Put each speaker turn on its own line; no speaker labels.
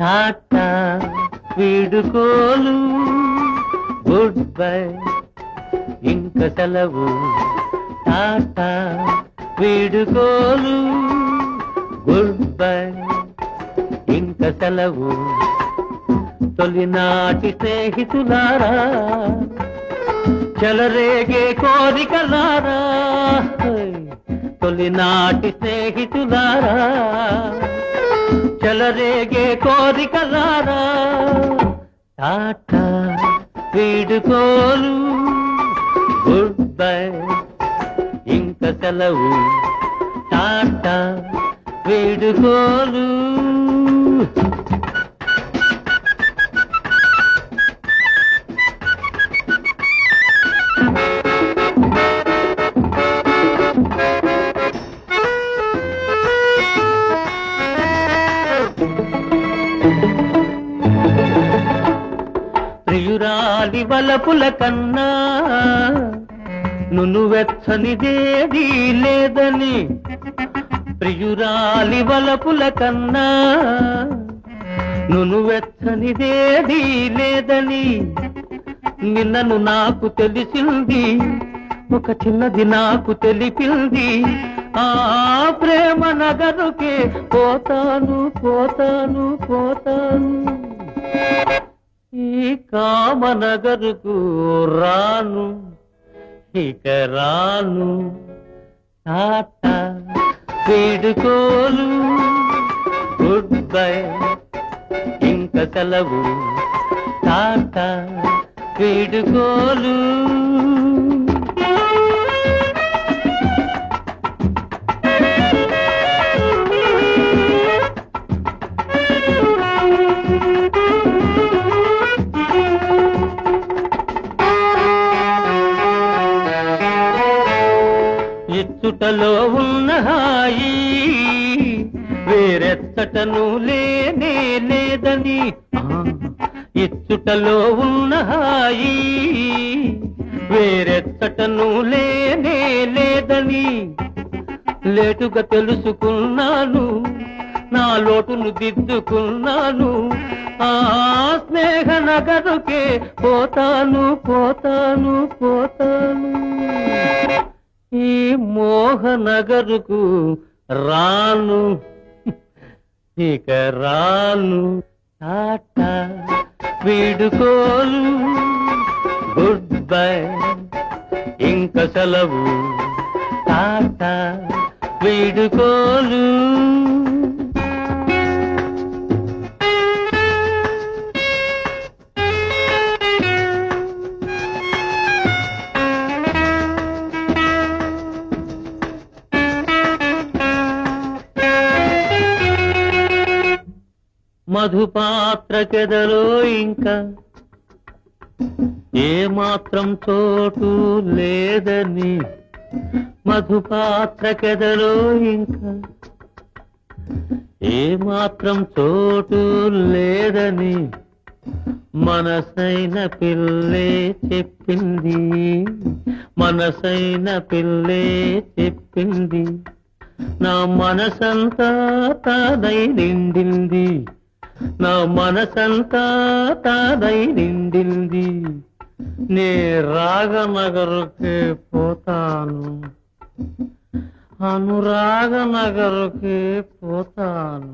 Tata వీడుకోలు good bye ఇంక సెలవు Tata వీడుకోలు good bye ఇంక సెలవు తొలినాటి స్నేహితులారా చెలరేగే కోరికలారా తొలినాటి స్నేహితులారా చెలరేగే కోరికలారా టాటా వీడుకోలు గుడ్ బై ఇంక సెలవు టాటా వీడుకోలు ప్రియురాలి వలపుల కన్నా నువ్వెచ్చనిదేదీ లేదని ప్రియురాలి వలపుల కన్నా నువ్వెచ్చనిదేదీ లేదని నిన్నను నాకు తెలిసింది ఒక చిన్నది నాకు తెలిపింది ఆ ప్రేమ నగరుకే పోతాను పోతాను పోతాను ఈ కామనగరుకు రాను ఇక రాను టాటా వీడుకోలు గుడ్ బై ఇంక సెలవు టాటా వీడుకోలు ఇచ్చుటలో ఉన్న హాయి వేరెచ్చటను లేనే లేదని ఇచ్చుటలో ఉన్న హాయి వేరెచ్చటను లేనే లేదని లేటుగా తెలుసుకున్నాను నా లోటును దిద్దుకున్నాను ఆ స్నేహ నగరుకే పోతాను పోతాను పోతాను ఈ మోహనగరుకు రాను ఇక రాను టాటా వీడుకోలు గుడ్ బై ఇంక సెలవు టాటా వీడుకోలు మధుపాత్రకెదలో ఇంకా ఏమాత్రం చోటు లేదని మధుపాత్రకెదలో ఇంకా ఏమాత్రం చోటు లేదని మనసైన పిల్లే చెప్పింది మనసైన పిల్లే చెప్పింది నా మనసంతా తానై నిండింది నా మనసంతా తానై నిండింది నే రాగనగరుకే పోతాను అనురాగనగరుకే పోతాను